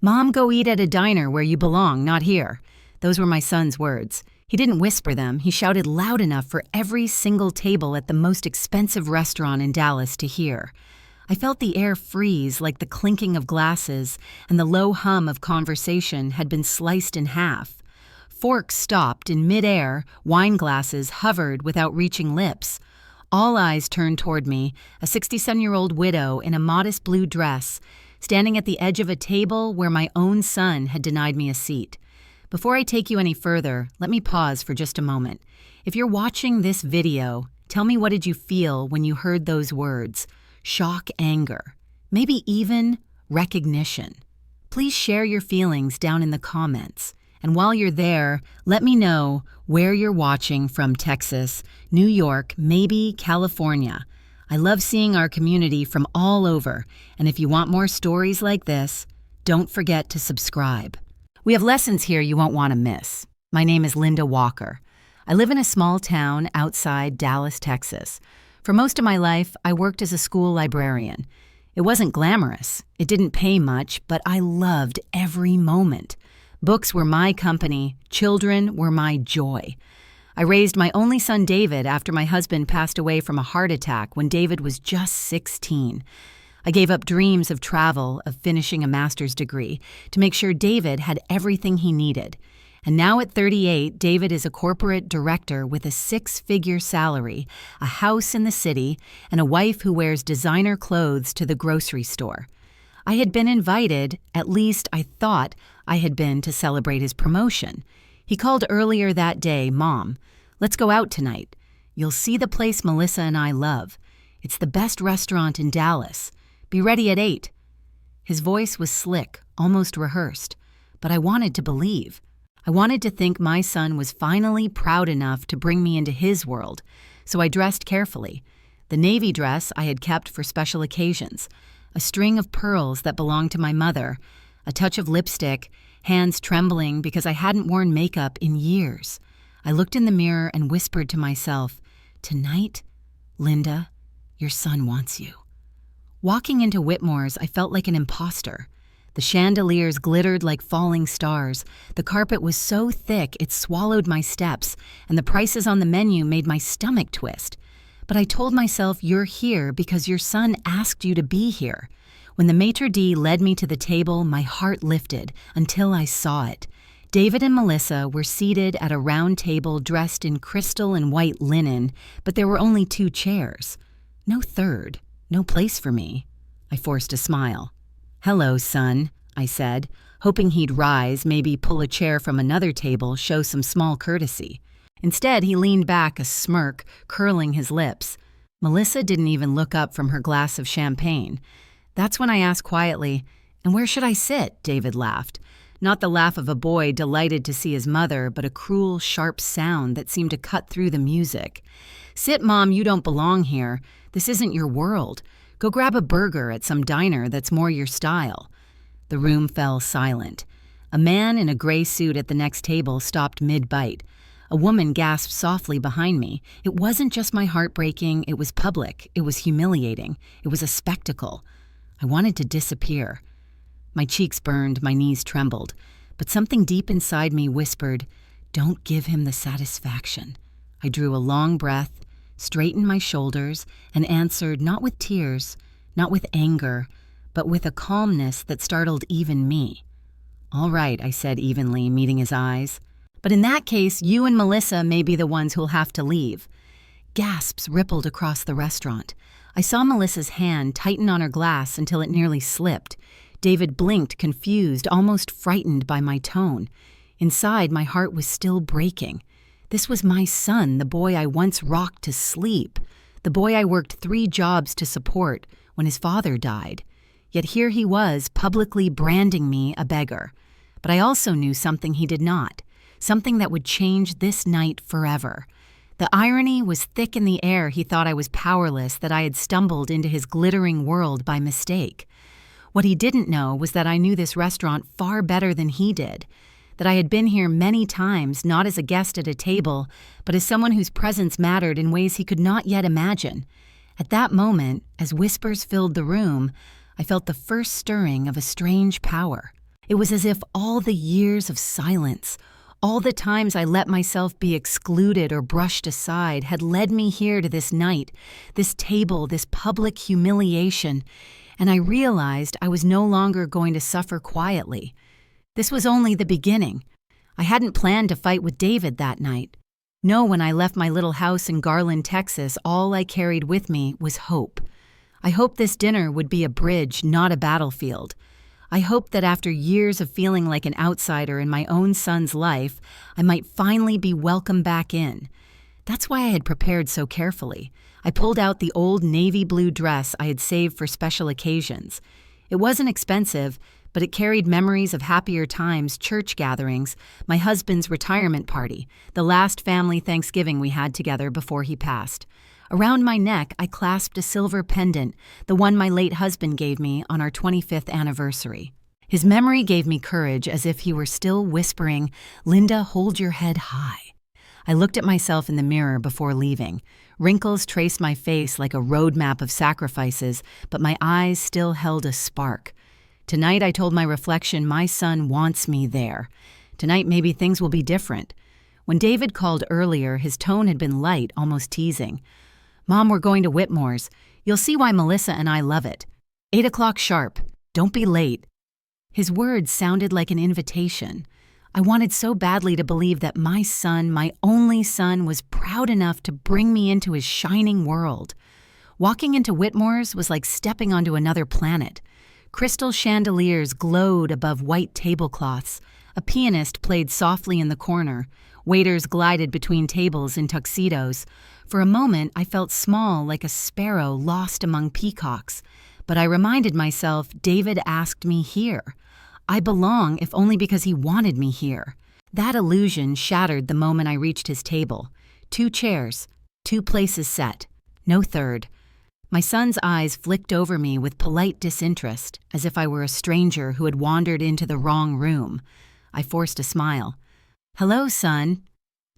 "Mom, go eat at a diner where you belong, not here." Those were my son's words. He didn't whisper them, he shouted loud enough for every single table at the most expensive restaurant in Dallas to hear. I felt the air freeze like the clinking of glasses, and the low hum of conversation had been sliced in half. Forks stopped in midair, wine glasses hovered without reaching lips. All eyes turned toward me, a 67-year-old widow in a modest blue dress, standing at the edge of a table where my own son had denied me a seat. Before I take you any further, let me pause for just a moment. If you're watching this video, tell me, what did you feel when you heard those words? Shock, anger, maybe even recognition. Please share your feelings down in the comments. And while you're there, let me know where you're watching from: Texas, New York, maybe California. I love seeing our community from all over, and if you want more stories like this, don't forget to subscribe. We have lessons here you won't want to miss. My name is Linda Walker. I live in a small town outside Dallas, Texas. For most of my life, I worked as a school librarian. It wasn't glamorous, it didn't pay much, but I loved every moment. Books were my company, children were my joy. I raised my only son David after my husband passed away from a heart attack when David was just 16. I gave up dreams of travel, of finishing a master's degree, to make sure David had everything he needed. And now at 38, David is a corporate director with a 6-figure salary, a house in the city, and a wife who wears designer clothes to the grocery store. I had been invited, at least I thought I had been, to celebrate his promotion. He called earlier that day, "Mom, let's go out tonight. You'll see the place Melissa and I love. It's the best restaurant in Dallas. Be ready at 8. His voice was slick, almost rehearsed, but I wanted to believe. I wanted to think my son was finally proud enough to bring me into his world, so I dressed carefully. The navy dress I had kept for special occasions, a string of pearls that belonged to my mother, a touch of lipstick, hands trembling because I hadn't worn makeup in years. I looked in the mirror and whispered to myself, "Tonight, Linda, your son wants you." Walking into Whitmore's, I felt like an imposter. The chandeliers glittered like falling stars. The carpet was so thick it swallowed my steps, and the prices on the menu made my stomach twist. But I told myself, you're here because your son asked you to be here. When the maitre d' led me to the table, my heart lifted until I saw it. David and Melissa were seated at a round table dressed in crystal and white linen, but there were only 2 chairs. No third, no place for me. I forced a smile. "Hello, son," I said, hoping he'd rise, maybe pull a chair from another table, show some small courtesy. Instead, he leaned back, a smirk curling his lips. Melissa didn't even look up from her glass of champagne. That's when I asked quietly, "And where should I sit?" David laughed. Not the laugh of a boy delighted to see his mother, but a cruel, sharp sound that seemed to cut through the music. "Sit, Mom, you don't belong here. This isn't your world. Go grab a burger at some diner that's more your style." The room fell silent. A man in a gray suit at the next table stopped mid-bite. A woman gasped softly behind me. It wasn't just my heart breaking, it was public, it was humiliating, it was a spectacle. I wanted to disappear. My cheeks burned, my knees trembled, but something deep inside me whispered, "Don't give him the satisfaction." I drew a long breath, straightened my shoulders, and answered, not with tears, not with anger, but with a calmness that startled even me. "All right," I said evenly, meeting his eyes. "But in that case, you and Melissa may be the ones who'll have to leave." Gasps rippled across the restaurant. I saw Melissa's hand tighten on her glass until it nearly slipped. David blinked, confused, almost frightened by my tone. Inside, my heart was still breaking. This was my son, the boy I once rocked to sleep, the boy I worked 3 jobs to support when his father died. Yet here he was, publicly branding me a beggar. But I also knew something he did not. Something that would change this night forever. The irony was thick in the air. He thought I was powerless, that I had stumbled into his glittering world by mistake. What he didn't know was that I knew this restaurant far better than he did, that I had been here many times, not as a guest at a table, but as someone whose presence mattered in ways he could not yet imagine. At that moment, as whispers filled the room, I felt the first stirring of a strange power. It was as if all the years of silence, all the times I let myself be excluded or brushed aside, had led me here to this night, this table, this public humiliation, and I realized I was no longer going to suffer quietly. This was only the beginning. I hadn't planned to fight with David that night. No, when I left my little house in Garland, Texas, all I carried with me was hope. I hoped this dinner would be a bridge, not a battlefield. I hoped that after years of feeling like an outsider in my own son's life, I might finally be welcomed back in. That's why I had prepared so carefully. I pulled out the old navy blue dress I had saved for special occasions. It wasn't expensive, but it carried memories of happier times, church gatherings, my husband's retirement party, the last family Thanksgiving we had together before he passed. Around my neck, I clasped a silver pendant, the one my late husband gave me on our 25th anniversary. His memory gave me courage, as if he were still whispering, "Linda, hold your head high." I looked at myself in the mirror before leaving. Wrinkles traced my face like a roadmap of sacrifices, but my eyes still held a spark. Tonight, I told my reflection, my son wants me there. Tonight, maybe things will be different. When David called earlier, his tone had been light, almost teasing. "Mom, we're going to Whitmore's. You'll see why Melissa and I love it. 8 o'clock sharp. Don't be late." His words sounded like an invitation. I wanted so badly to believe that my son, my only son, was proud enough to bring me into his shining world. Walking into Whitmore's was like stepping onto another planet. Crystal chandeliers glowed above white tablecloths. A pianist played softly in the corner. Waiters glided between tables in tuxedos. For a moment, I felt small, like a sparrow lost among peacocks. But I reminded myself, David asked me here. I belong, if only because he wanted me here. That illusion shattered the moment I reached his table. 2 chairs, 2 places set, no third. My son's eyes flicked over me with polite disinterest, as if I were a stranger who had wandered into the wrong room. I forced a smile. "Hello, son."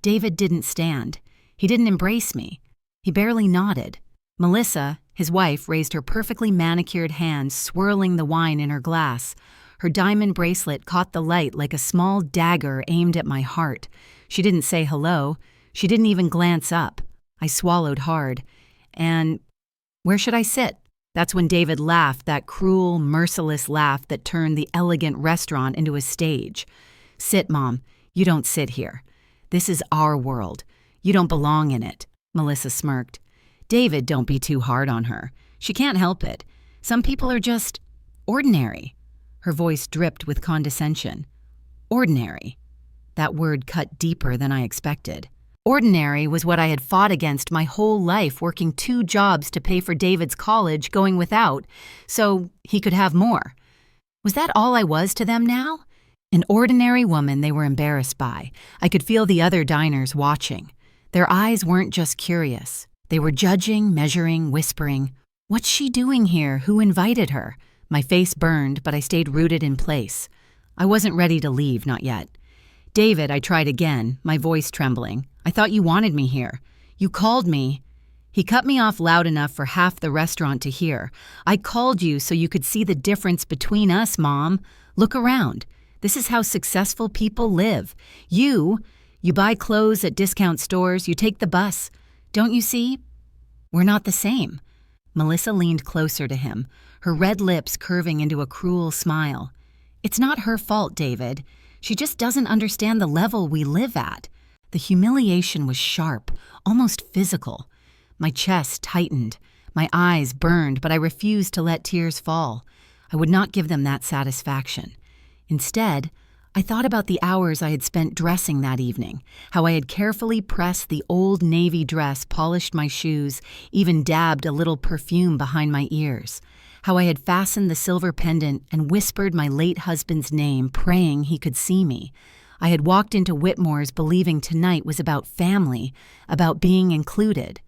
David didn't stand. He didn't embrace me. He barely nodded. Melissa, his wife, raised her perfectly manicured hand, swirling the wine in her glass. Her diamond bracelet caught the light like a small dagger aimed at my heart. She didn't say hello. She didn't even glance up. I swallowed hard. And where should I sit? That's when David laughed, that cruel, merciless laugh that turned the elegant restaurant into a stage. "Sit, Mom. You don't sit here. This is our world. You don't belong in it," Melissa smirked. "David, don't be too hard on her. She can't help it. Some people are just ordinary." Her voice dripped with condescension. Ordinary. That word cut deeper than I expected. Ordinary was what I had fought against my whole life, working 2 jobs to pay for David's college, going without, so he could have more. Was that all I was to them now? An ordinary woman they were embarrassed by. I could feel the other diners watching. Their eyes weren't just curious. They were judging, measuring, whispering. "What's she doing here? Who invited her?" My face burned, but I stayed rooted in place. I wasn't ready to leave, not yet. "David," I tried again, my voice trembling. "I thought you wanted me here. You called me." He cut me off loud enough for half the restaurant to hear. "I called you so you could see the difference between us, Mom. Look around. This is how successful people live. You buy clothes at discount stores, you take the bus. Don't you see? We're not the same." Melissa leaned closer to him, her red lips curving into a cruel smile. "It's not her fault, David. She just doesn't understand the level we live at." The humiliation was sharp, almost physical. My chest tightened. My eyes burned, but I refused to let tears fall. I would not give them that satisfaction. Instead, I thought about the hours I had spent dressing that evening, how I had carefully pressed the old navy dress, polished my shoes, even dabbed a little perfume behind my ears, how I had fastened the silver pendant and whispered my late husband's name, praying he could see me. I had walked into Whitmore's believing tonight was about family, about being included.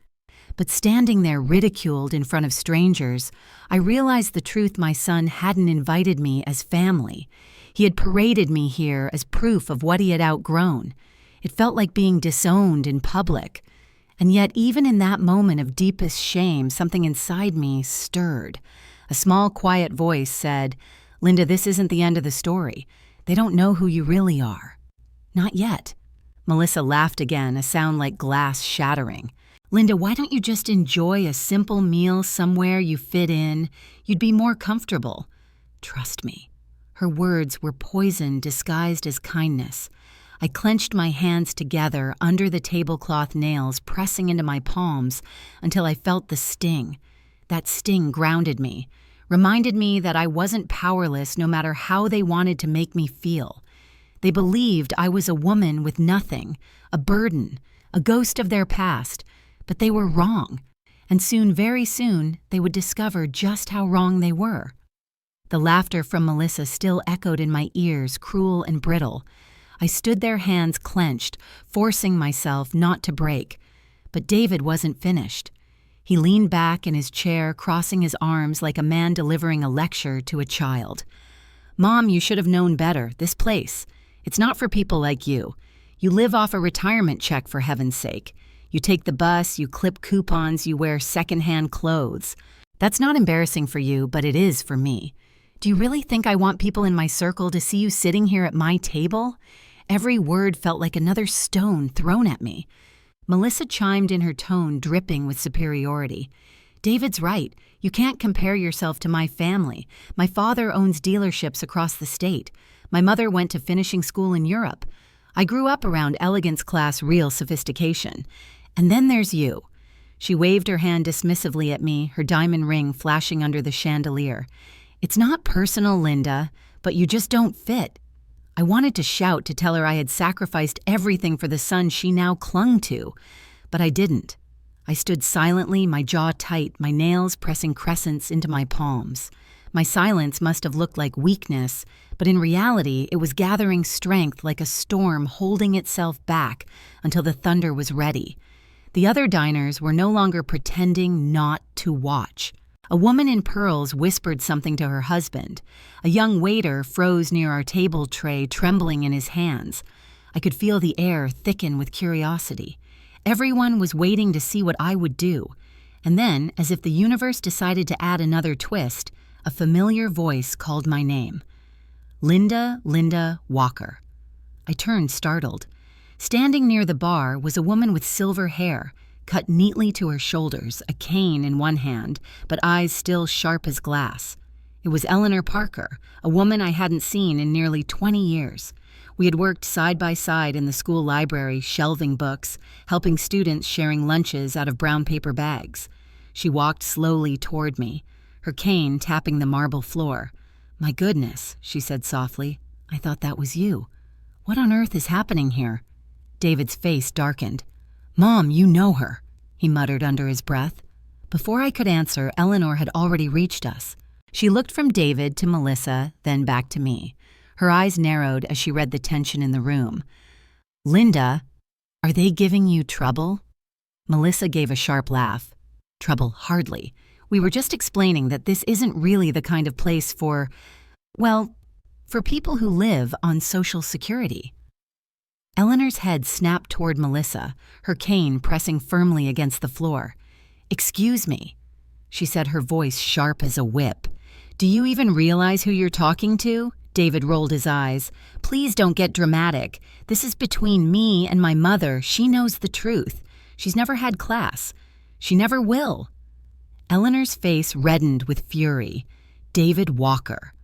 But standing there ridiculed in front of strangers, I realized the truth: my son hadn't invited me as family. He had paraded me here as proof of what he had outgrown. It felt like being disowned in public. And yet, even in that moment of deepest shame, something inside me stirred. A small, quiet voice said, Linda, this isn't the end of the story. They don't know who you really are. Not yet. Melissa laughed again, a sound like glass shattering. Linda, why don't you just enjoy a simple meal somewhere you fit in? You'd be more comfortable. Trust me. Her words were poison disguised as kindness. I clenched my hands together under the tablecloth nails, pressing into my palms until I felt the sting. That sting grounded me, reminded me that I wasn't powerless no matter how they wanted to make me feel. They believed I was a woman with nothing, a burden, a ghost of their past, but they were wrong, and soon, very soon, they would discover just how wrong they were. The laughter from Melissa still echoed in my ears, cruel and brittle. I stood there, hands clenched, forcing myself not to break. But David wasn't finished. He leaned back in his chair, crossing his arms like a man delivering a lecture to a child. Mom, you should have known better. This place. It's not for people like you. You live off a retirement check, for heaven's sake. You take the bus, you clip coupons, you wear secondhand clothes. That's not embarrassing for you, but it is for me. Do you really think I want people in my circle to see you sitting here at my table? Every word felt like another stone thrown at me. Melissa chimed in, her tone dripping with superiority. David's right. You can't compare yourself to my family. My father owns dealerships across the state. My mother went to finishing school in Europe. I grew up around elegance class, real sophistication. And then there's you. She waved her hand dismissively at me, her diamond ring flashing under the chandelier. It's not personal, Linda, but you just don't fit. I wanted to shout to tell her I had sacrificed everything for the son she now clung to, but I didn't. I stood silently, my jaw tight, my nails pressing crescents into my palms. My silence must have looked like weakness, but in reality it was gathering strength like a storm holding itself back until the thunder was ready. The other diners were no longer pretending not to watch. A woman in pearls whispered something to her husband. A young waiter froze near our table tray, trembling in his hands. I could feel the air thicken with curiosity. Everyone was waiting to see what I would do. And then, as if the universe decided to add another twist, a familiar voice called my name. Linda Walker. I turned, startled. Standing near the bar was a woman with silver hair, cut neatly to her shoulders, a cane in one hand, but eyes still sharp as glass. It was Eleanor Parker, a woman I hadn't seen in nearly 20 years. We had worked side by side in the school library, shelving books, helping students sharing lunches out of brown paper bags. She walked slowly toward me, her cane tapping the marble floor. "My goodness," she said softly. "I thought that was you. What on earth is happening here?" David's face darkened. "Mom, you know her," he muttered under his breath. Before I could answer, Eleanor had already reached us. She looked from David to Melissa, then back to me. Her eyes narrowed as she read the tension in the room. "Linda, are they giving you trouble?" Melissa gave a sharp laugh. "Trouble, hardly. We were just explaining that this isn't really the kind of place for people who live on Social Security." Eleanor's head snapped toward Melissa, her cane pressing firmly against the floor. "Excuse me," she said, her voice sharp as a whip. "Do you even realize who you're talking to?" David rolled his eyes. "Please don't get dramatic. This is between me and my mother. She knows the truth. She's never had class. She never will." Eleanor's face reddened with fury. "David Walker.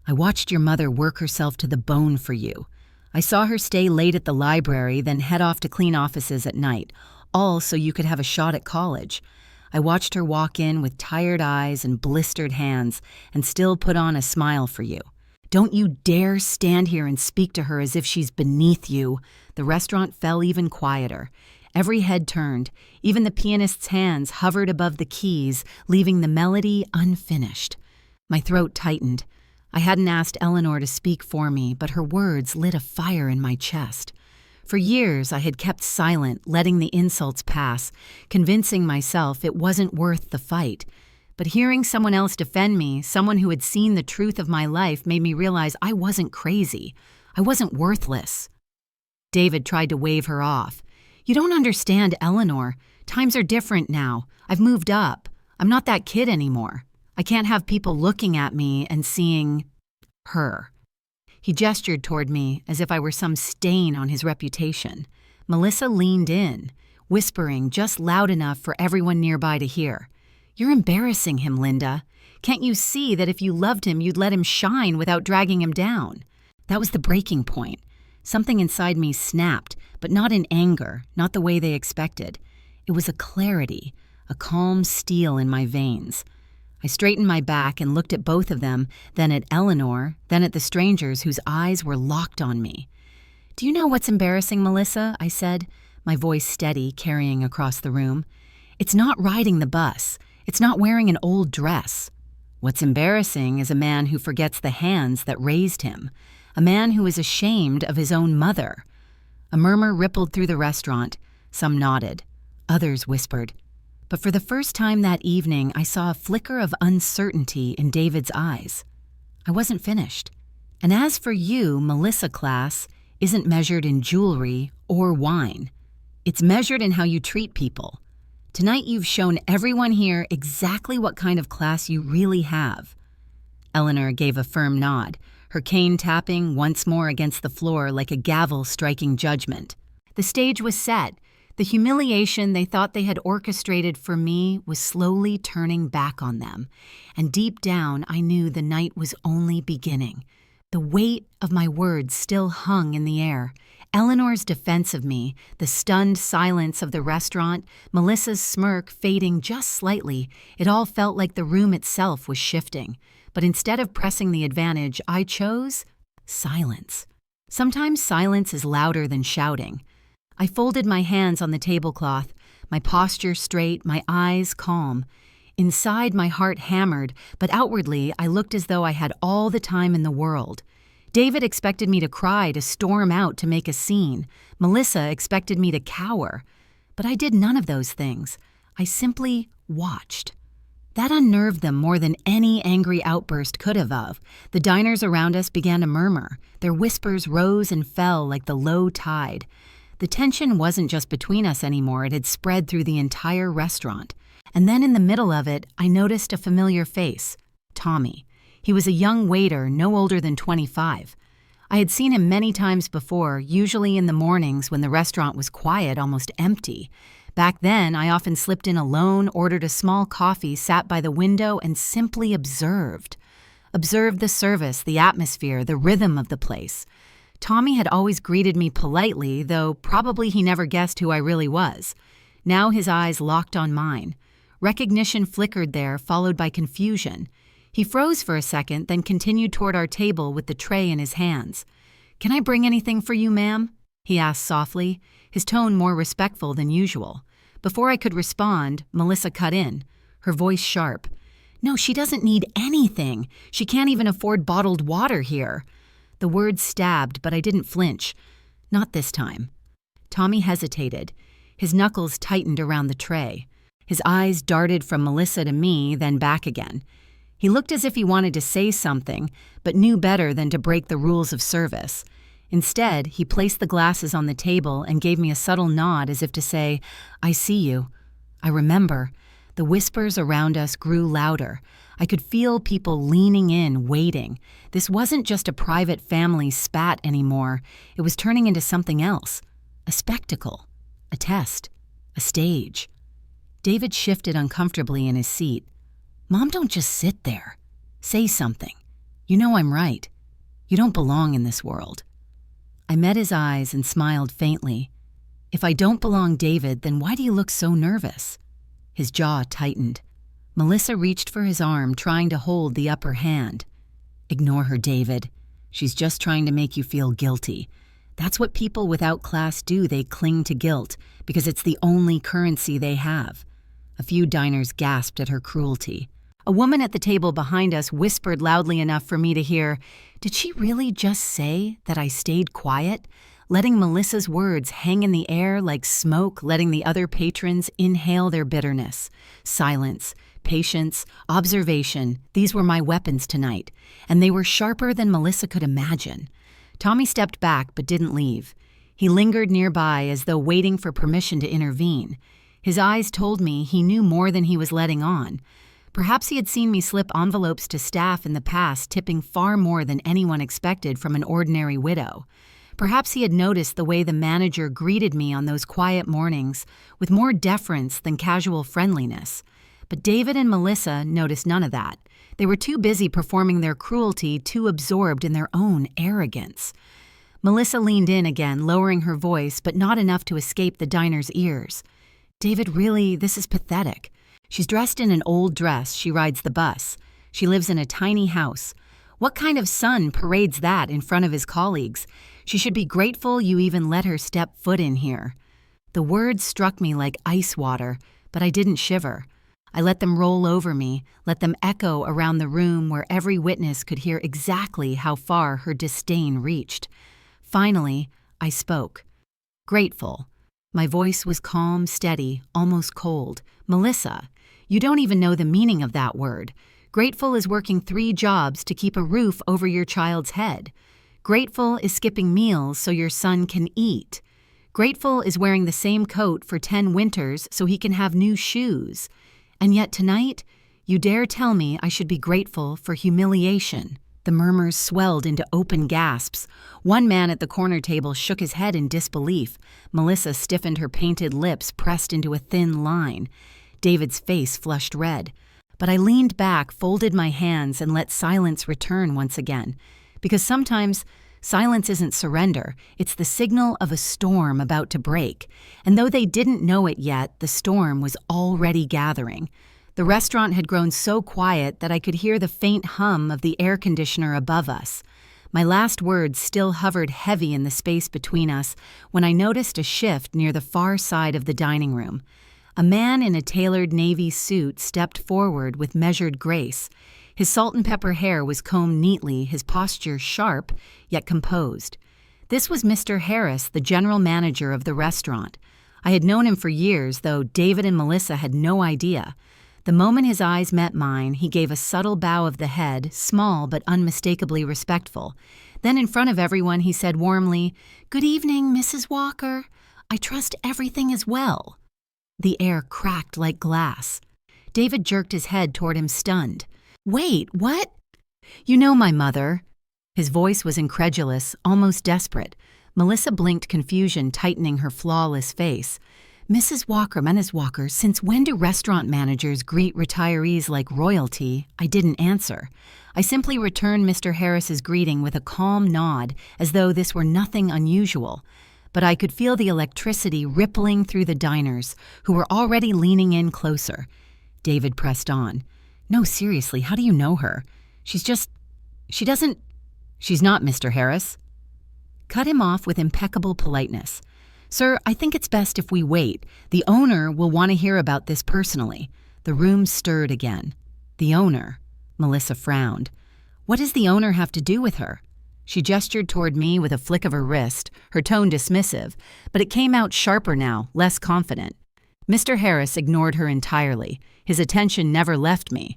I watched your mother work herself to the bone for you. I saw her stay late at the library, then head off to clean offices at night, all so you could have a shot at college. I watched her walk in with tired eyes and blistered hands and still put on a smile for you. Don't you dare stand here and speak to her as if she's beneath you." The restaurant fell even quieter. Every head turned. Even the pianist's hands hovered above the keys, leaving the melody unfinished. My throat tightened. I hadn't asked Eleanor to speak for me, but her words lit a fire in my chest. For years, I had kept silent, letting the insults pass, convincing myself it wasn't worth the fight. But hearing someone else defend me, someone who had seen the truth of my life, made me realize I wasn't crazy. I wasn't worthless. David tried to wave her off. "You don't understand, Eleanor. Times are different now. I've moved up. I'm not that kid anymore. I can't have people looking at me and seeing Her. He gestured toward me as if I were some stain on his reputation. Melissa leaned in, whispering just loud enough for everyone nearby to hear. "You're embarrassing him, Linda. Can't you see that if you loved him, you'd let him shine without dragging him down?" That was the breaking point. Something inside me snapped, but not in anger, not the way they expected. It was a clarity, a calm steel in my veins. I straightened my back and looked at both of them, then at Eleanor, then at the strangers whose eyes were locked on me. "Do you know what's embarrassing, Melissa?" I said, my voice steady, carrying across the room. "It's not riding the bus. It's not wearing an old dress. What's embarrassing is a man who forgets the hands that raised him, a man who is ashamed of his own mother." A murmur rippled through the restaurant. Some nodded. Others whispered. But for the first time that evening, I saw a flicker of uncertainty in David's eyes. I wasn't finished. "And as for you, Melissa class, isn't measured in jewelry or wine. It's measured in how you treat people. Tonight you've shown everyone here exactly what kind of class you really have." Eleanor gave a firm nod, her cane tapping once more against the floor like a gavel striking judgment. The stage was set. The humiliation they thought they had orchestrated for me was slowly turning back on them, and deep down I knew the night was only beginning. The weight of my words still hung in the air. Eleanor's defense of me, the stunned silence of the restaurant, Melissa's smirk fading just slightly, it all felt like the room itself was shifting. But instead of pressing the advantage, I chose silence. Sometimes silence is louder than shouting. I folded my hands on the tablecloth, my posture straight, my eyes calm. Inside, my heart hammered, but outwardly, I looked as though I had all the time in the world. David expected me to cry, to storm out, to make a scene. Melissa expected me to cower. But I did none of those things. I simply watched. That unnerved them more than any angry outburst could have of. The diners around us began to murmur. Their whispers rose and fell like the low tide. The tension wasn't just between us anymore, it had spread through the entire restaurant. And then in the middle of it, I noticed a familiar face, Tommy. He was a young waiter, no older than 25. I had seen him many times before, usually in the mornings when the restaurant was quiet, almost empty. Back then, I often slipped in alone, ordered a small coffee, sat by the window, and simply observed. Observed the service, the atmosphere, the rhythm of the place. Tommy had always greeted me politely, though probably he never guessed who I really was. Now his eyes locked on mine. Recognition flickered there, followed by confusion. He froze for a second, then continued toward our table with the tray in his hands. "Can I bring anything for you, ma'am?" he asked softly, his tone more respectful than usual. Before I could respond, Melissa cut in, her voice sharp. "No, she doesn't need anything. She can't even afford bottled water here." The words stabbed, but I didn't flinch. Not this time. Tommy hesitated. His knuckles tightened around the tray. His eyes darted from Melissa to me, then back again. He looked as if he wanted to say something, but knew better than to break the rules of service. Instead, he placed the glasses on the table and gave me a subtle nod as if to say, "I see you. I remember." The whispers around us grew louder. I could feel people leaning in, waiting. This wasn't just a private family spat anymore. It was turning into something else. A spectacle. A test. A stage. David shifted uncomfortably in his seat. "Mom, don't just sit there. Say something. You know I'm right. You don't belong in this world." I met his eyes and smiled faintly. "If I don't belong, David, then why do you look so nervous?" His jaw tightened. Melissa reached for his arm, trying to hold the upper hand. "Ignore her, David. She's just trying to make you feel guilty. That's what people without class do. They cling to guilt, because it's the only currency they have." A few diners gasped at her cruelty. A woman at the table behind us whispered loudly enough for me to hear, "Did she really just say that I stayed quiet?" letting Melissa's words hang in the air like smoke, letting the other patrons inhale their bitterness. Silence, patience, observation, these were my weapons tonight, and they were sharper than Melissa could imagine. Tommy stepped back but didn't leave. He lingered nearby as though waiting for permission to intervene. His eyes told me he knew more than he was letting on. Perhaps he had seen me slip envelopes to staff in the past, tipping far more than anyone expected from an ordinary widow. Perhaps he had noticed the way the manager greeted me on those quiet mornings, with more deference than casual friendliness. But David and Melissa noticed none of that. They were too busy performing their cruelty, too absorbed in their own arrogance. Melissa leaned in again, lowering her voice, but not enough to escape the diner's ears. David, really, this is pathetic. She's dressed in an old dress. She rides the bus. She lives in a tiny house. What kind of son parades that in front of his colleagues? She should be grateful you even let her step foot in here. The words struck me like ice water, but I didn't shiver. I let them roll over me, let them echo around the room where every witness could hear exactly how far her disdain reached. Finally, I spoke. Grateful. My voice was calm, steady, almost cold. Melissa, you don't even know the meaning of that word. Grateful is working 3 jobs to keep a roof over your child's head. Grateful is skipping meals so your son can eat. Grateful is wearing the same coat for 10 winters so he can have new shoes. And yet tonight, you dare tell me I should be grateful for humiliation. The murmurs swelled into open gasps. One man at the corner table shook his head in disbelief. Melissa stiffened her painted lips, pressed into a thin line. David's face flushed red. But I leaned back, folded my hands, and let silence return once again. Because sometimes silence isn't surrender, it's the signal of a storm about to break. And though they didn't know it yet, the storm was already gathering. The restaurant had grown so quiet that I could hear the faint hum of the air conditioner above us. My last words still hovered heavy in the space between us when I noticed a shift near the far side of the dining room. A man in a tailored navy suit stepped forward with measured grace. His salt and pepper hair was combed neatly, his posture sharp, yet composed. This was Mr. Harris, the general manager of the restaurant. I had known him for years, though David and Melissa had no idea. The moment his eyes met mine, he gave a subtle bow of the head, small but unmistakably respectful. Then in front of everyone, he said warmly, "Good evening, Mrs. Walker. I trust everything is well." The air cracked like glass. David jerked his head toward him, stunned. "Wait, what?" "You know my mother." His voice was incredulous, almost desperate. Melissa blinked confusion, tightening her flawless face. "Mrs. Walker, since when do restaurant managers greet retirees like royalty?" I didn't answer. I simply returned Mr. Harris's greeting with a calm nod, as though this were nothing unusual. But I could feel the electricity rippling through the diners, who were already leaning in closer. David pressed on. "No, seriously, how do you know her? She's not Mr. Harris." Cut him off with impeccable politeness. "Sir, I think it's best if we wait. The owner will want to hear about this personally." The room stirred again. "The owner?" Melissa frowned. "What does the owner have to do with her?" She gestured toward me with a flick of her wrist, her tone dismissive, but it came out sharper now, less confident. Mr. Harris ignored her entirely. His attention never left me.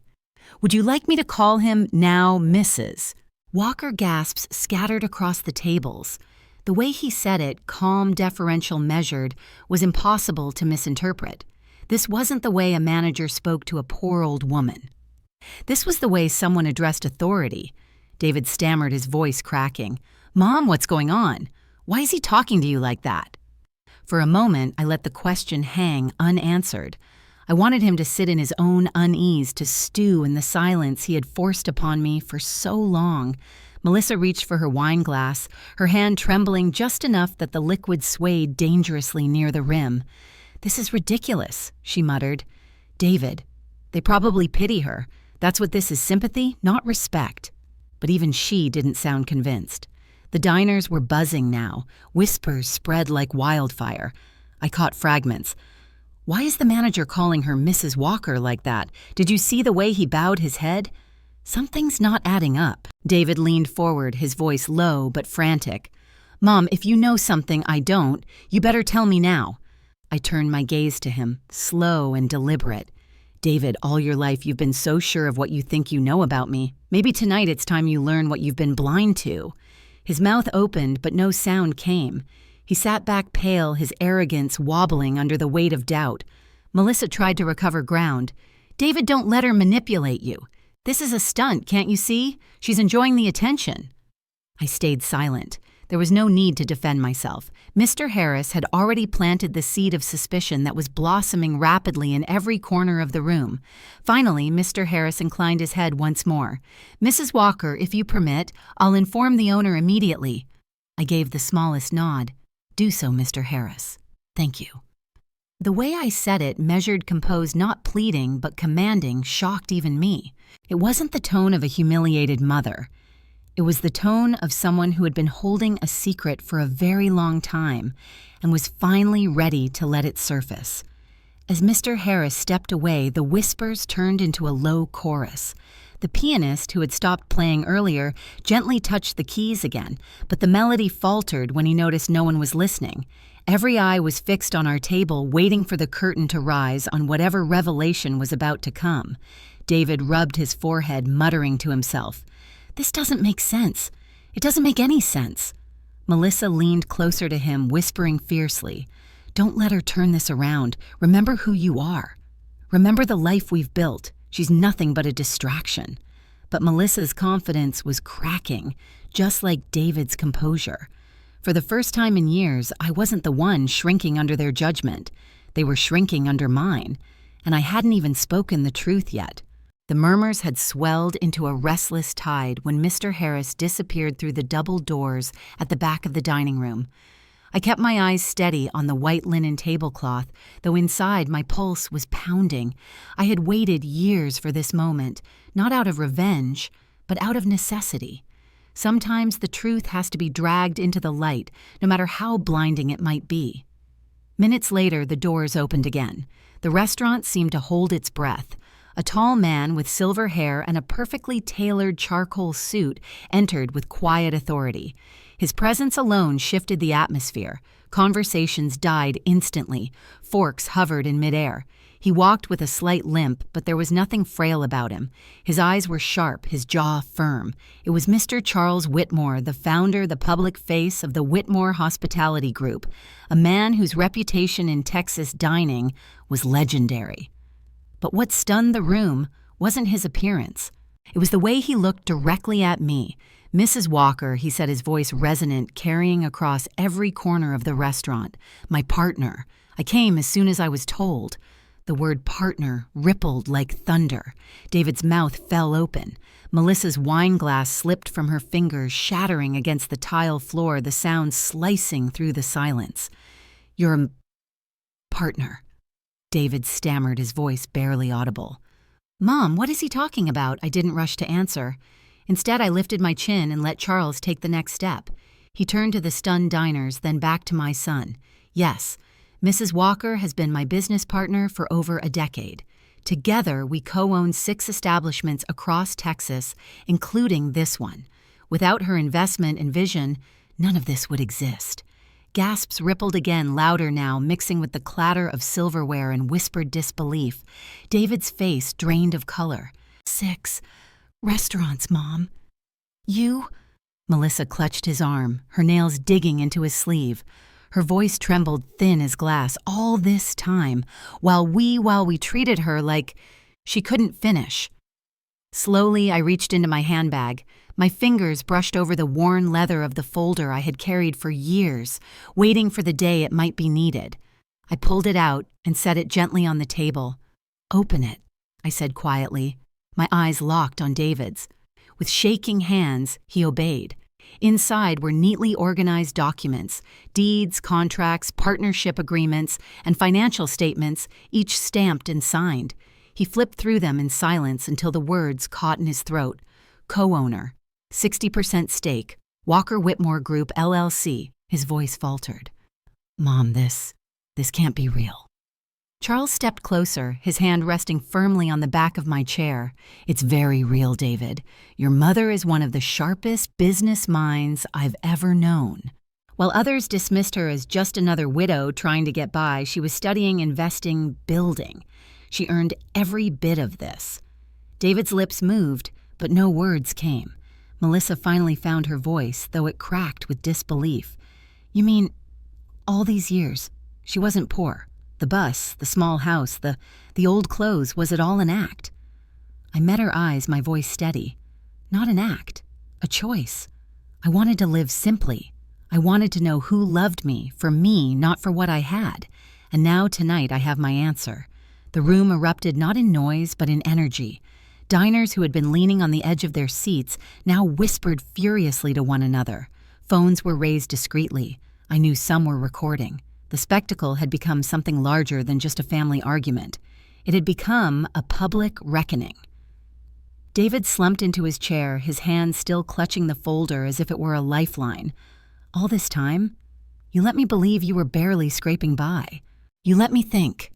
"Would you like me to call him now Mrs.?" Walker gasps scattered across the tables. The way he said it, calm, deferential, measured, was impossible to misinterpret. This wasn't the way a manager spoke to a poor old woman. This was the way someone addressed authority. David stammered, his voice cracking. "Mom, what's going on? Why is he talking to you like that?" For a moment, I let the question hang unanswered. I wanted him to sit in his own unease, to stew in the silence he had forced upon me for so long. Melissa reached for her wine glass, her hand trembling just enough that the liquid swayed dangerously near the rim. "This is ridiculous," she muttered. "David, they probably pity her. That's what this is, sympathy, not respect." But even she didn't sound convinced. The diners were buzzing now. Whispers spread like wildfire. I caught fragments. "Why is the manager calling her Mrs. Walker like that? Did you see the way he bowed his head?" "Something's not adding up." David leaned forward, his voice low but frantic. "Mom, if you know something I don't, you better tell me now." I turned my gaze to him, slow and deliberate. "David, all your life you've been so sure of what you think you know about me. Maybe tonight it's time you learn what you've been blind to." His mouth opened, but no sound came. He sat back pale, his arrogance wobbling under the weight of doubt. Melissa tried to recover ground. David, don't let her manipulate you. This is a stunt, can't you see? She's enjoying the attention. I stayed silent. There was no need to defend myself. Mr. Harris had already planted the seed of suspicion that was blossoming rapidly in every corner of the room. Finally, Mr. Harris inclined his head once more. "Mrs. Walker, if you permit, I'll inform the owner immediately." I gave the smallest nod. "Do so, Mr. Harris. Thank you." The way I said it, measured, composed, not pleading but commanding, shocked even me. It wasn't the tone of a humiliated mother. It was the tone of someone who had been holding a secret for a very long time and was finally ready to let it surface. As Mr. Harris stepped away, the whispers turned into a low chorus. The pianist, who had stopped playing earlier, gently touched the keys again, but the melody faltered when he noticed no one was listening. Every eye was fixed on our table, waiting for the curtain to rise on whatever revelation was about to come. David rubbed his forehead, muttering to himself, "This doesn't make sense. It doesn't make any sense." Melissa leaned closer to him, whispering fiercely, "Don't let her turn this around. Remember who you are. Remember the life we've built. She's nothing but a distraction." But Melissa's confidence was cracking, just like David's composure. For the first time in years, I wasn't the one shrinking under their judgment. They were shrinking under mine, and I hadn't even spoken the truth yet. The murmurs had swelled into a restless tide when Mr. Harris disappeared through the double doors at the back of the dining room. I kept my eyes steady on the white linen tablecloth, though inside my pulse was pounding. I had waited years for this moment, not out of revenge, but out of necessity. Sometimes the truth has to be dragged into the light, no matter how blinding it might be. Minutes later, the doors opened again. The restaurant seemed to hold its breath. A tall man with silver hair and a perfectly tailored charcoal suit entered with quiet authority. His presence alone shifted the atmosphere. Conversations died instantly. Forks hovered in midair. He walked with a slight limp, but there was nothing frail about him. His eyes were sharp, his jaw firm. It was Mr. Charles Whitmore, the founder, the public face of the Whitmore Hospitality Group, a man whose reputation in Texas dining was legendary. But what stunned the room wasn't his appearance. It was the way he looked directly at me. "Mrs. Walker," he said, his voice resonant, carrying across every corner of the restaurant. "My partner. I came as soon as I was told." The word partner rippled like thunder. David's mouth fell open. Melissa's wine glass slipped from her fingers, shattering against the tile floor, the sound slicing through the silence. "Your partner," David stammered, his voice barely audible. "Mom, what is he talking about?" I didn't rush to answer. Instead, I lifted my chin and let Charles take the next step. He turned to the stunned diners, then back to my son. "Yes, Mrs. Walker has been my business partner for over a decade. Together, we co-own 6 establishments across Texas, including this one. Without her investment and vision, none of this would exist." Gasps rippled again, louder now, mixing with the clatter of silverware and whispered disbelief. David's face drained of color. 6 restaurants, Mom. You? Melissa clutched his arm, her nails digging into his sleeve. Her voice trembled thin as glass. All this time, while we treated her like she couldn't finish. Slowly, I reached into my handbag. My fingers brushed over the worn leather of the folder I had carried for years, waiting for the day it might be needed. I pulled it out and set it gently on the table. "Open it," I said quietly. My eyes locked on David's. With shaking hands, he obeyed. Inside were neatly organized documents, deeds, contracts, partnership agreements, and financial statements, each stamped and signed. He flipped through them in silence until the words caught in his throat. Co-owner, 60% stake, Walker Whitmore Group, LLC. His voice faltered. "Mom, this can't be real." Charles stepped closer, his hand resting firmly on the back of my chair. "It's very real, David. Your mother is one of the sharpest business minds I've ever known." While others dismissed her as just another widow trying to get by, she was studying, investing, building. She earned every bit of this. David's lips moved, but no words came. Melissa finally found her voice, though it cracked with disbelief. "You mean, all these years, she wasn't poor? the bus, the small house, the old clothes, was it all an act? I met her eyes, my voice steady. Not an act, a choice. I wanted to live simply. I wanted to know who loved me, for me, not for what I had. And now tonight I have my answer. The room erupted not in noise, but in energy. Diners who had been leaning on the edge of their seats now whispered furiously to one another. Phones were raised discreetly. I knew some were recording. The spectacle had become something larger than just a family argument. It had become a public reckoning. David slumped into his chair, his hand still clutching the folder as if it were a lifeline. All this time? You let me believe you were barely scraping by. You let me think.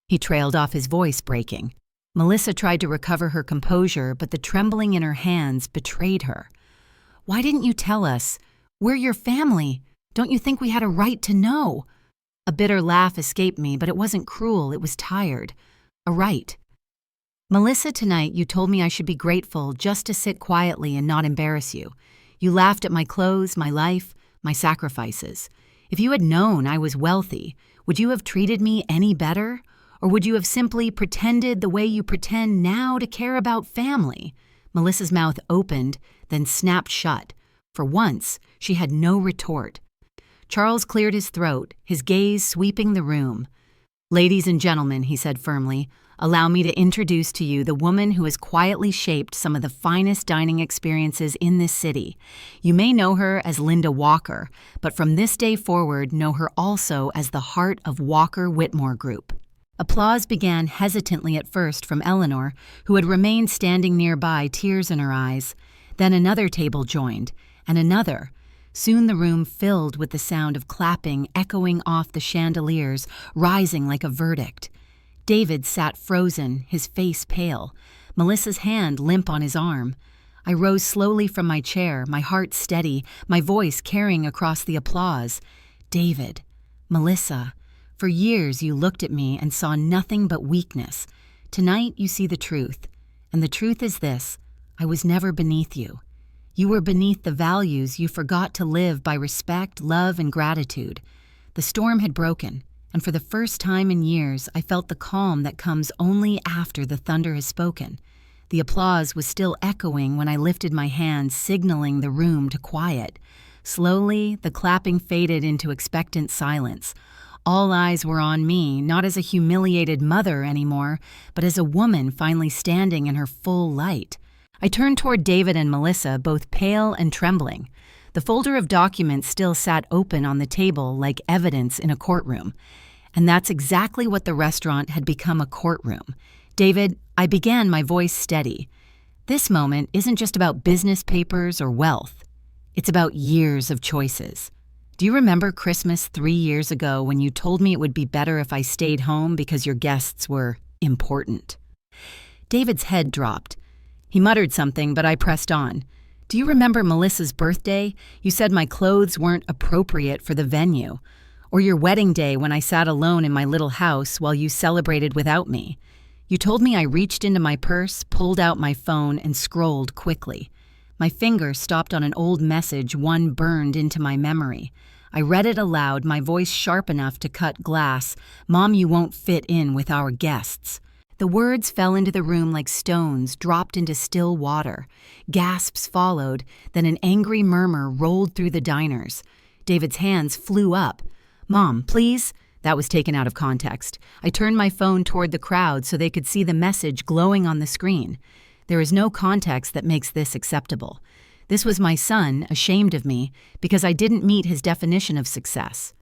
He trailed off, his voice breaking. Melissa tried to recover her composure, but the trembling in her hands betrayed her. Why didn't you tell us? We're your family. Don't you think we had a right to know? A bitter laugh escaped me, but it wasn't cruel, it was tired. A right. Melissa, tonight you told me I should be grateful just to sit quietly and not embarrass you. You laughed at my clothes, my life, my sacrifices. If you had known I was wealthy, would you have treated me any better? Or would you have simply pretended the way you pretend now to care about family? Melissa's mouth opened, then snapped shut. For once, she had no retort. Charles cleared his throat, his gaze sweeping the room. Ladies and gentlemen, he said firmly, allow me to introduce to you the woman who has quietly shaped some of the finest dining experiences in this city. You may know her as Linda Walker, but from this day forward, know her also as the heart of Walker Whitmore Group. Applause began hesitantly at first from Eleanor, who had remained standing nearby, tears in her eyes. Then another table joined, and another. Soon the room filled with the sound of clapping echoing off the chandeliers, rising like a verdict. David sat frozen, his face pale, Melissa's hand limp on his arm. I rose slowly from my chair, my heart steady, my voice carrying across the applause. David, Melissa, for years you looked at me and saw nothing but weakness. Tonight you see the truth, and the truth is this: I was never beneath you. You were beneath the values you forgot to live by respect, love, and gratitude. The storm had broken, and for the first time in years I felt the calm that comes only after the thunder has spoken. The applause was still echoing when I lifted my hand, signaling the room to quiet. Slowly, the clapping faded into expectant silence. All eyes were on me, not as a humiliated mother anymore, but as a woman finally standing in her full light. I turned toward David and Melissa, both pale and trembling. The folder of documents still sat open on the table like evidence in a courtroom. And that's exactly what the restaurant had become, a courtroom. David, I began, my voice steady. This moment isn't just about business papers or wealth. It's about years of choices. Do you remember Christmas 3 years ago when you told me it would be better if I stayed home because your guests were important? David's head dropped. He muttered something, but I pressed on. Do you remember Melissa's birthday? You said my clothes weren't appropriate for the venue. Or your wedding day when I sat alone in my little house while you celebrated without me. You told me I reached into my purse, pulled out my phone, and scrolled quickly. My finger stopped on an old message, one burned into my memory. I read it aloud, my voice sharp enough to cut glass. Mom, you won't fit in with our guests. The words fell into the room like stones dropped into still water. Gasps followed, then an angry murmur rolled through the diners. David's hands flew up. Mom, please? That was taken out of context. I turned my phone toward the crowd so they could see the message glowing on the screen. There is no context that makes this acceptable. This was my son, ashamed of me, because I didn't meet his definition of success.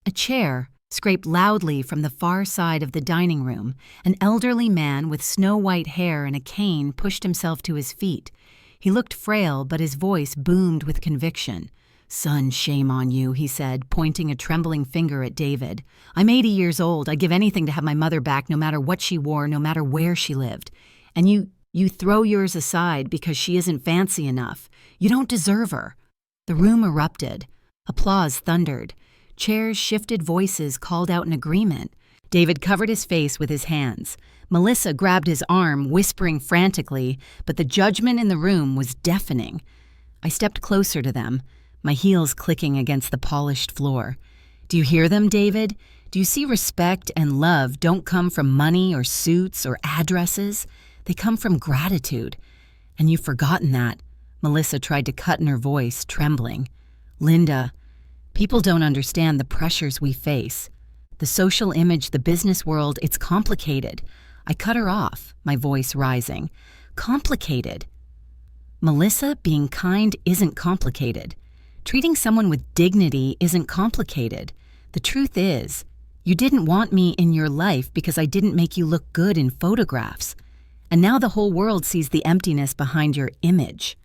A chair scraped loudly from the far side of the dining room. An elderly man with snow-white hair and a cane pushed himself to his feet. He looked frail, but his voice boomed with conviction. Son, shame on you, he said, pointing a trembling finger at David. I'm 80 years old. I'd give anything to have my mother back, no matter what she wore, no matter where she lived. And you throw yours aside because she isn't fancy enough. You don't deserve her. The room erupted. Applause thundered. Chairs shifted, voices called out in agreement. David covered his face with his hands. Melissa grabbed his arm, whispering frantically, but the judgment in the room was deafening. I stepped closer to them, my heels clicking against the polished floor. Do you hear them, David? Do you see respect and love don't come from money or suits or addresses? They come from gratitude. And you've forgotten that. Melissa tried to cut in her voice, trembling. Linda, people don't understand the pressures we face. The social image, the business world, it's complicated. I cut her off, my voice rising. Complicated. Melissa, being kind isn't complicated. Treating someone with dignity isn't complicated. The truth is, you didn't want me in your life because I didn't make you look good in photographs. And now the whole world sees the emptiness behind your image.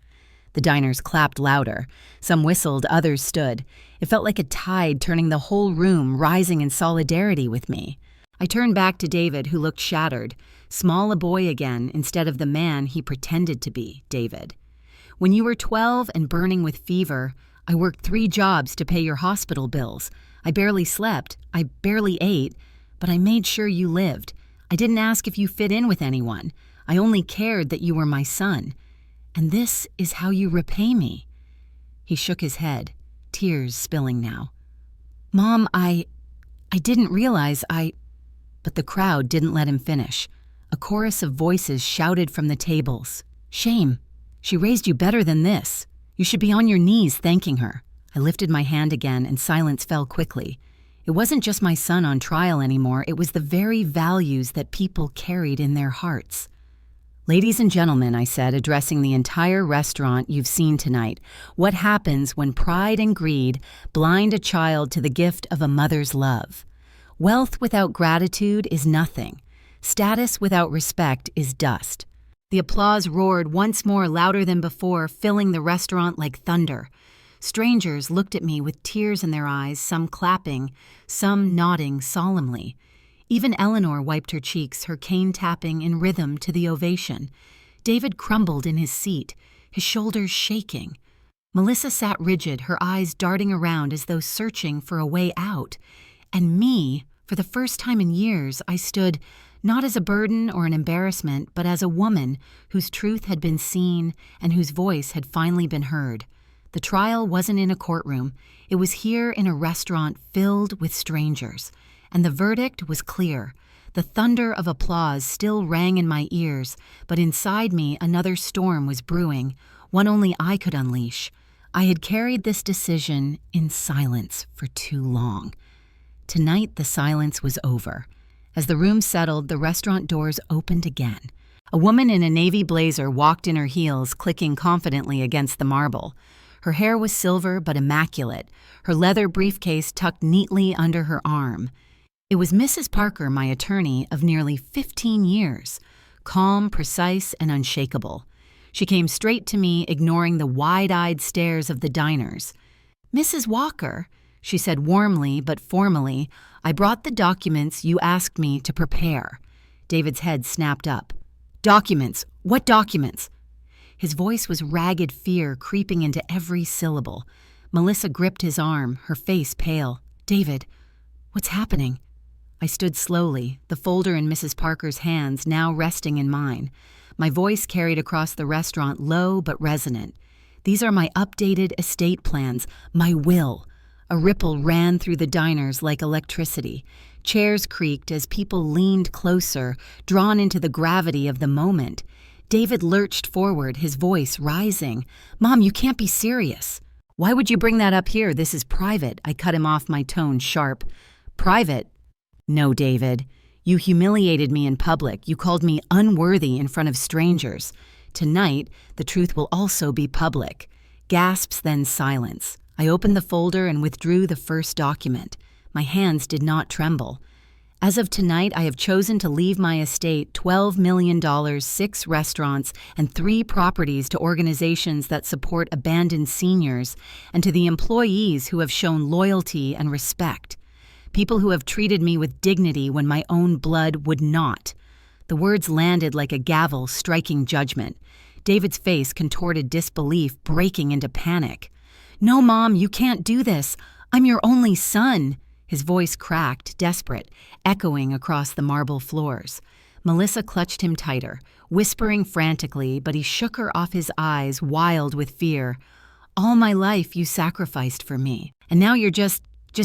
The diners clapped louder. Some whistled, others stood. It felt like a tide turning the whole room, rising in solidarity with me. I turned back to David, who looked shattered, small a boy again instead of the man he pretended to be, David. When you were 12 and burning with fever, I worked 3 jobs to pay your hospital bills. I barely slept, I barely ate, but I made sure you lived. I didn't ask if you fit in with anyone. I only cared that you were my son. And this is how you repay me. He shook his head, tears spilling now. Mom, I didn't realize But the crowd didn't let him finish. A chorus of voices shouted from the tables. Shame. She raised you better than this. You should be on your knees thanking her. I lifted my hand again and silence fell quickly. It wasn't just my son on trial anymore, it was the very values that people carried in their hearts. Ladies and gentlemen, I said, addressing the entire restaurant you've seen tonight, what happens when pride and greed blind a child to the gift of a mother's love? Wealth without gratitude is nothing. Status without respect is dust. The applause roared once more louder than before, filling the restaurant like thunder. Strangers looked at me with tears in their eyes, some clapping, some nodding solemnly. Even Eleanor wiped her cheeks, her cane tapping in rhythm to the ovation. David crumbled in his seat, his shoulders shaking. Melissa sat rigid, her eyes darting around as though searching for a way out. And me, for the first time in years, I stood not as a burden or an embarrassment, but as a woman whose truth had been seen and whose voice had finally been heard. The trial wasn't in a courtroom. It was here in a restaurant filled with strangers. And the verdict was clear. The thunder of applause still rang in my ears, but inside me another storm was brewing, one only I could unleash. I had carried this decision in silence for too long. Tonight the silence was over. As the room settled, the restaurant doors opened again. A woman in a navy blazer walked in her heels, clicking confidently against the marble. Her hair was silver but immaculate, her leather briefcase tucked neatly under her arm. It was Mrs. Parker, my attorney of nearly 15 years, calm, precise, and unshakable. She came straight to me, ignoring the wide-eyed stares of the diners. Mrs. Walker, she said warmly but formally, I brought the documents you asked me to prepare. David's head snapped up. Documents? What documents? His voice was ragged fear creeping into every syllable. Melissa gripped his arm, her face pale. David, what's happening? I stood slowly, the folder in Mrs. Parker's hands now resting in mine. My voice carried across the restaurant low but resonant. These are my updated estate plans, my will. A ripple ran through the diners like electricity. Chairs creaked as people leaned closer, drawn into the gravity of the moment. David lurched forward, his voice rising. Mom, you can't be serious. Why would you bring that up here? This is private. I cut him off, my tone sharp. Private? No, David. You humiliated me in public. You called me unworthy in front of strangers. Tonight, the truth will also be public. Gasps, then silence. I opened the folder and withdrew the first document. My hands did not tremble. As of tonight, I have chosen to leave my estate $12 million, 6 restaurants, and 3 properties to organizations that support abandoned seniors, and to the employees who have shown loyalty and respect. People who have treated me with dignity when my own blood would not. The words landed like a gavel striking judgment. David's face contorted disbelief, breaking into panic. No, Mom, you can't do this. I'm your only son. His voice cracked, desperate, echoing across the marble floors. Melissa clutched him tighter, whispering frantically, but he shook her off his eyes, wild with fear. All my life you sacrificed for me, and now you're just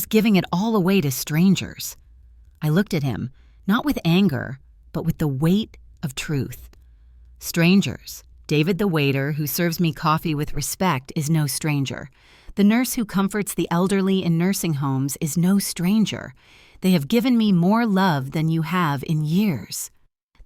giving it all away to strangers. I looked at him, not with anger, but with the weight of truth. Strangers. David the waiter, who serves me coffee with respect, is no stranger. The nurse who comforts the elderly in nursing homes is no stranger. They have given me more love than you have in years.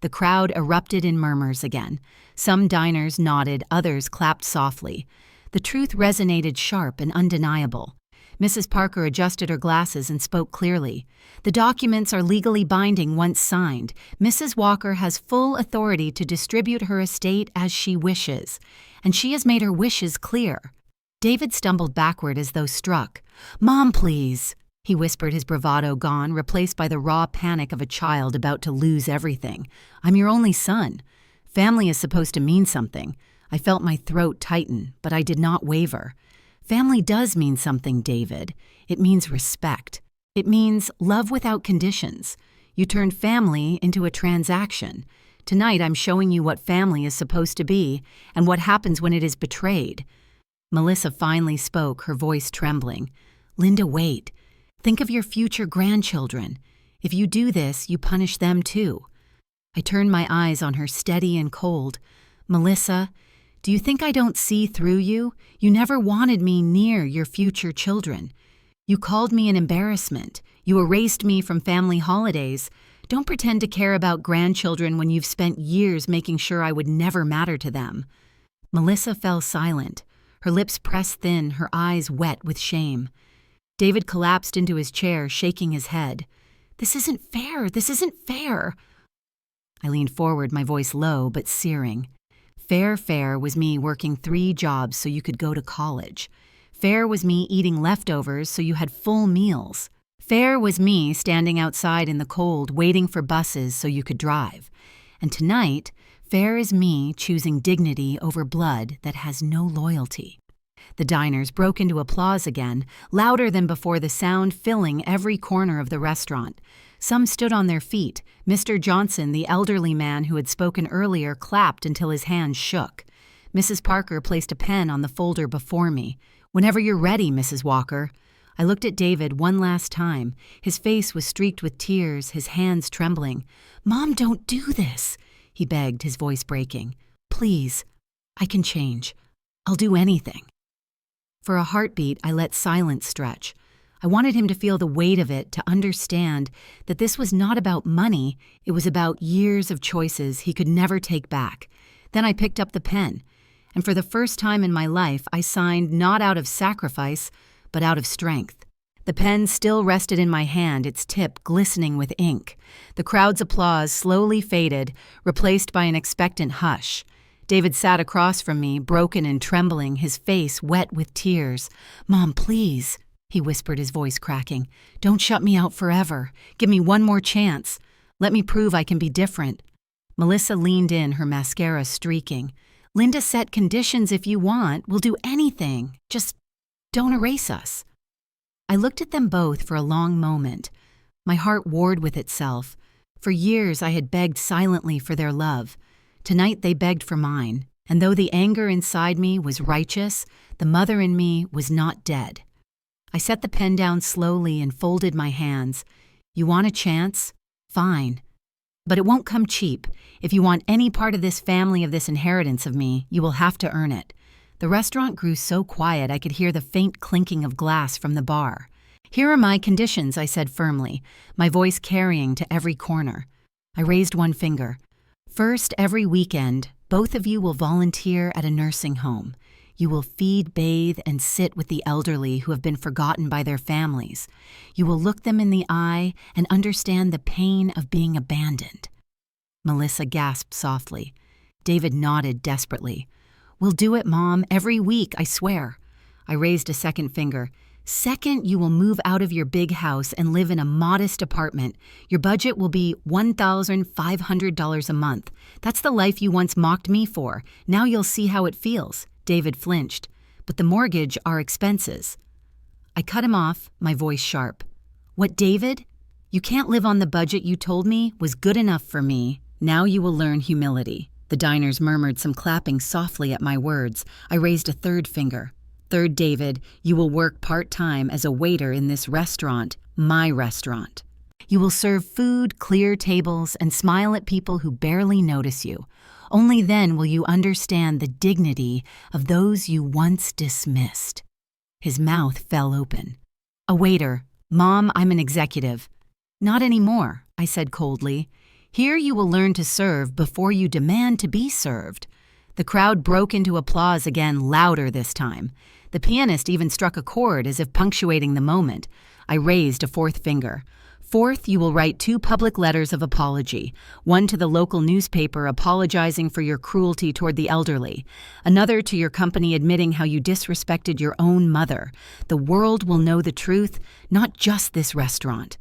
The crowd erupted in murmurs again. Some diners nodded, others clapped softly. The truth resonated sharp and undeniable. Mrs. Parker adjusted her glasses and spoke clearly. The documents are legally binding once signed. Mrs. Walker has full authority to distribute her estate as she wishes, and she has made her wishes clear. David stumbled backward as though struck. "Mom, please," he whispered, his bravado gone, replaced by the raw panic of a child about to lose everything. "I'm your only son. Family is supposed to mean something." I felt my throat tighten, but I did not waver. Family does mean something, David. It means respect. It means love without conditions. You turned family into a transaction. Tonight I'm showing you what family is supposed to be and what happens when it is betrayed. Melissa finally spoke, her voice trembling. "Linda, wait. Think of your future grandchildren. If you do this, you punish them too." I turned my eyes on her, steady and cold. "Melissa, do you think I don't see through you? You never wanted me near your future children. You called me an embarrassment. You erased me from family holidays. Don't pretend to care about grandchildren when you've spent years making sure I would never matter to them." Melissa fell silent, her lips pressed thin, her eyes wet with shame. David collapsed into his chair, shaking his head. "This isn't fair. This isn't fair." I leaned forward, my voice low but searing. Fair was me working 3 jobs so you could go to college. Fair was me eating leftovers so you had full meals. Fair was me standing outside in the cold waiting for buses so you could drive. And tonight, fair is me choosing dignity over blood that has no loyalty. The diners broke into applause again, louder than before, the sound filling every corner of the restaurant. Some stood on their feet. Mr. Johnson, the elderly man who had spoken earlier, clapped until his hands shook. Mrs. Parker placed a pen on the folder before me. "Whenever you're ready, Mrs. Walker." I looked at David one last time. His face was streaked with tears, his hands trembling. "Mom, don't do this," he begged, his voice breaking. "Please, I can change. I'll do anything." For a heartbeat, I let silence stretch. I wanted him to feel the weight of it, to understand that this was not about money, it was about years of choices he could never take back. Then I picked up the pen, and for the first time in my life, I signed not out of sacrifice, but out of strength. The pen still rested in my hand, its tip glistening with ink. The crowd's applause slowly faded, replaced by an expectant hush. David sat across from me, broken and trembling, his face wet with tears. "Mom, please," he whispered, his voice cracking. "Don't shut me out forever. Give me one more chance. Let me prove I can be different." Melissa leaned in, her mascara streaking. "Linda, set conditions if you want. We'll do anything. Just don't erase us." I looked at them both for a long moment. My heart warred with itself. For years I had begged silently for their love. Tonight they begged for mine, and though the anger inside me was righteous, the mother in me was not dead. I set the pen down slowly and folded my hands. "You want a chance? Fine. But it won't come cheap. If you want any part of this family, of this inheritance of me, you will have to earn it." The restaurant grew so quiet I could hear the faint clinking of glass from the bar. "Here are my conditions," I said firmly, my voice carrying to every corner. I raised one finger. "First, every weekend, both of you will volunteer at a nursing home. You will feed, bathe, and sit with the elderly who have been forgotten by their families. You will look them in the eye and understand the pain of being abandoned." Melissa gasped softly. David nodded desperately. "We'll do it, Mom, every week, I swear." I raised a second finger. "Second, you will move out of your big house and live in a modest apartment. Your budget will be $1,500 a month. That's the life you once mocked me for. Now you'll see how it feels." David flinched. "But the mortgage are expenses." I cut him off, my voice sharp. "What, David? You can't live on the budget you told me was good enough for me. Now you will learn humility." The diners murmured some clapping softly at my words. I raised a third finger. "Third, David, you will work part-time as a waiter in this restaurant, my restaurant." You will serve food, clear tables, and smile at people who barely notice you. Only then will you understand the dignity of those you once dismissed." His mouth fell open. "A waiter. Mom, I'm an executive." "Not anymore," I said coldly. "Here you will learn to serve before you demand to be served." The crowd broke into applause again, louder this time. The pianist even struck a chord as if punctuating the moment. I raised a fourth finger. "Fourth, you will write 2 public letters of apology, one to the local newspaper apologizing for your cruelty toward the elderly, another to your company admitting how you disrespected your own mother. The world will know the truth, not just this restaurant."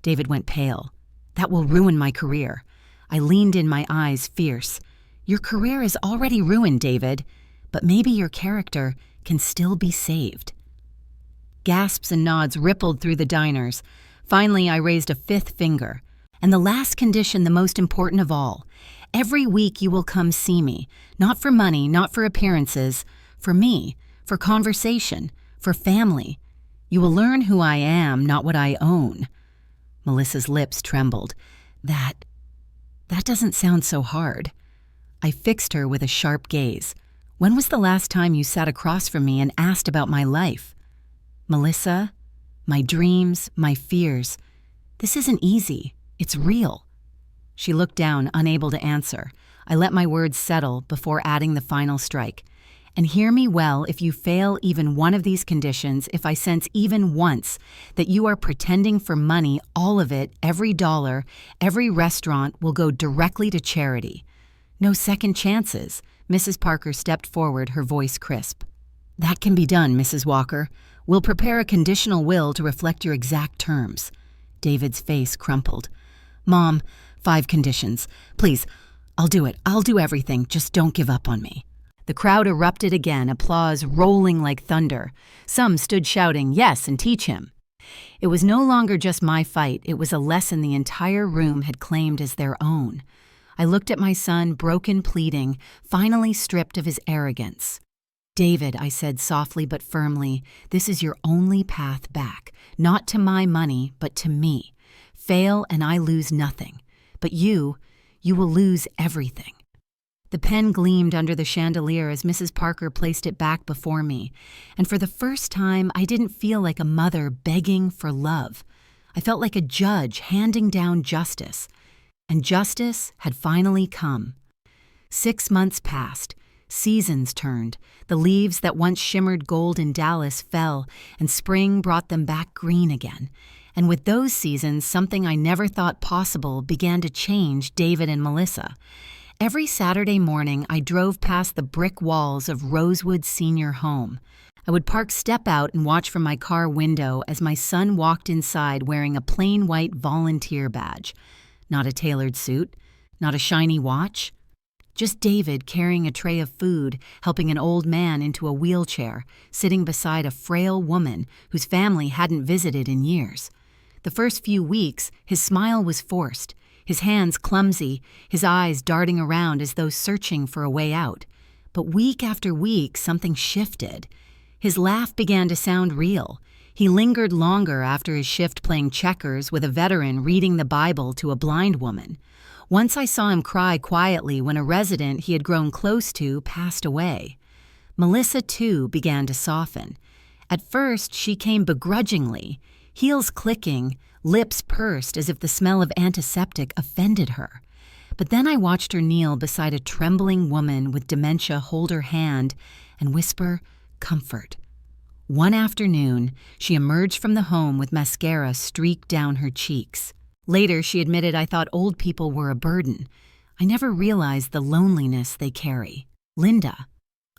David went pale. "That will ruin my career." I leaned in, my eyes fierce. "Your career is already ruined, David, but maybe your character can still be saved." Gasps and nods rippled through the diners. Finally, I raised a 5th finger. "And the last condition, the most important of all. Every week you will come see me, not for money, not for appearances, for me, for conversation, for family. You will learn who I am, not what I own." Melissa's lips trembled. That doesn't sound so hard." I fixed her with a sharp gaze. "When was the last time you sat across from me and asked about my life?" "Melissa, my dreams, my fears. This isn't easy. It's real." She looked down, unable to answer. I let my words settle before adding the final strike. "And hear me well, if you fail even one of these conditions, if I sense even once that you are pretending for money, all of it, every dollar, every restaurant will go directly to charity. No second chances." Mrs. Parker stepped forward, her voice crisp. "That can be done, Mrs. Walker. We'll prepare a conditional will to reflect your exact terms." David's face crumpled. "Mom, 5 conditions. Please, I'll do it. I'll do everything. Just don't give up on me." The crowd erupted again, applause rolling like thunder. Some stood shouting, "Yes, and teach him." It was no longer just my fight. It was a lesson the entire room had claimed as their own. I looked at my son, broken, pleading, finally stripped of his arrogance. "David," I said softly but firmly, "this is your only path back, not to my money, but to me. Fail and I lose nothing. But you will lose everything." The pen gleamed under the chandelier as Mrs. Parker placed it back before me, and for the first time I didn't feel like a mother begging for love. I felt like a judge handing down justice. And justice had finally come. 6 months passed. Seasons turned. The leaves that once shimmered gold in Dallas fell, and spring brought them back green again. And with those seasons, something I never thought possible began to change David and Melissa. Every Saturday morning, I drove past the brick walls of Rosewood Senior Home. I would park step out and watch from my car window as my son walked inside wearing a plain white volunteer badge. Not a tailored suit, not a shiny watch. Just David carrying a tray of food, helping an old man into a wheelchair, sitting beside a frail woman whose family hadn't visited in years. The first few weeks, his smile was forced, his hands clumsy, his eyes darting around as though searching for a way out. But week after week, something shifted. His laugh began to sound real. He lingered longer after his shift playing checkers with a veteran reading the Bible to a blind woman. Once I saw him cry quietly when a resident he had grown close to passed away. Melissa, too, began to soften. At first, she came begrudgingly, heels clicking, lips pursed as if the smell of antiseptic offended her. But then I watched her kneel beside a trembling woman with dementia hold her hand and whisper, "Comfort." One afternoon, she emerged from the home with mascara streaked down her cheeks. Later, she admitted, "I thought old people were a burden. I never realized the loneliness they carry." Linda.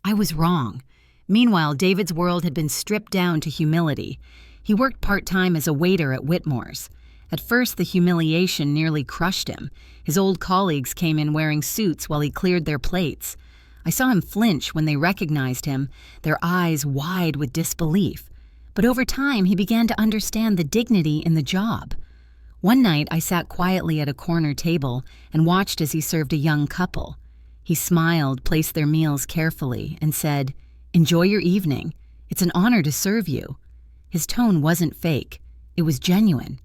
I was wrong. Meanwhile, David's world had been stripped down to humility. He worked part-time as a waiter at Whitmore's. At first, the humiliation nearly crushed him. His old colleagues came in wearing suits while he cleared their plates. I saw him flinch when they recognized him, their eyes wide with disbelief. But over time, he began to understand the dignity in the job. One night, I sat quietly at a corner table and watched as he served a young couple. He smiled, placed their meals carefully, and said, "Enjoy your evening. It's an honor to serve you." His tone wasn't fake. It was genuine.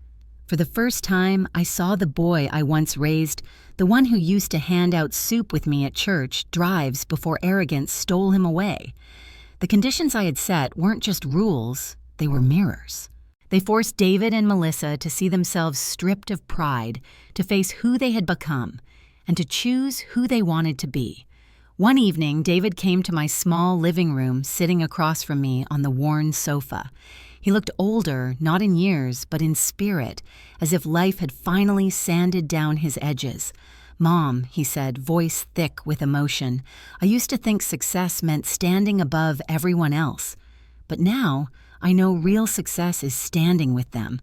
For the first time, I saw the boy I once raised, the one who used to hand out soup with me at church drives before arrogance stole him away. The conditions I had set weren't just rules, they were mirrors. They forced David and Melissa to see themselves stripped of pride, to face who they had become, and to choose who they wanted to be. One evening, David came to my small living room, sitting across from me on the worn sofa. He looked older, not in years, but in spirit, as if life had finally sanded down his edges. "Mom," he said, voice thick with emotion, "I used to think success meant standing above everyone else. But now, I know real success is standing with them.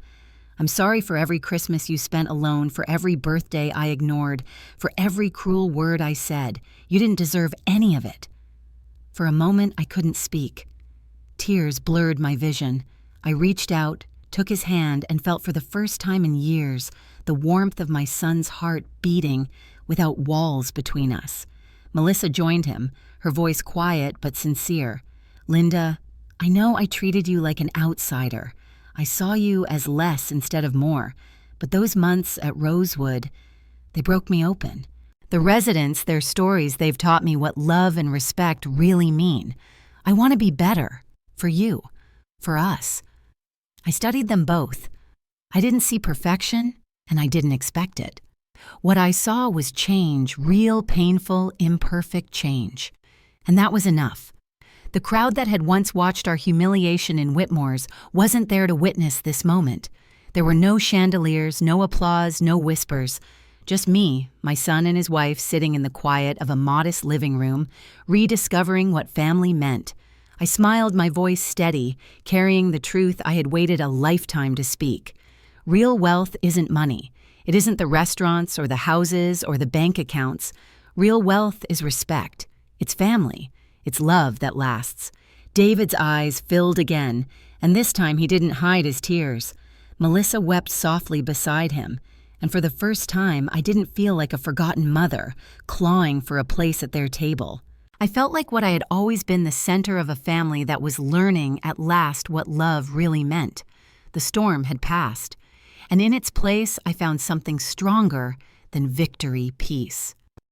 I'm sorry for every Christmas you spent alone, for every birthday I ignored, for every cruel word I said. You didn't deserve any of it." For a moment, I couldn't speak. Tears blurred my vision. I reached out, took his hand, and felt for the first time in years the warmth of my son's heart beating without walls between us. Melissa joined him, her voice quiet but sincere. "Linda, I know I treated you like an outsider. I saw you as less instead of more, but those months at Rosewood, they broke me open. The residents, their stories, they've taught me what love and respect really mean. I want to be better. For you. For us." I studied them both. I didn't see perfection, and I didn't expect it. What I saw was change, real, painful, imperfect change. And that was enough. The crowd that had once watched our humiliation in Whitmore's wasn't there to witness this moment. There were no chandeliers, no applause, no whispers. Just me, my son and his wife sitting in the quiet of a modest living room, rediscovering what family meant. I smiled, my voice steady, carrying the truth I had waited a lifetime to speak. Real wealth isn't money. It isn't the restaurants or the houses or the bank accounts. Real wealth is respect. It's family. It's love that lasts. David's eyes filled again, and this time he didn't hide his tears. Melissa wept softly beside him, and for the first time I didn't feel like a forgotten mother, clawing for a place at their table. I felt like what I had always been, the center of a family that was learning at last what love really meant. The storm had passed, and in its place I found something stronger than victory, peace.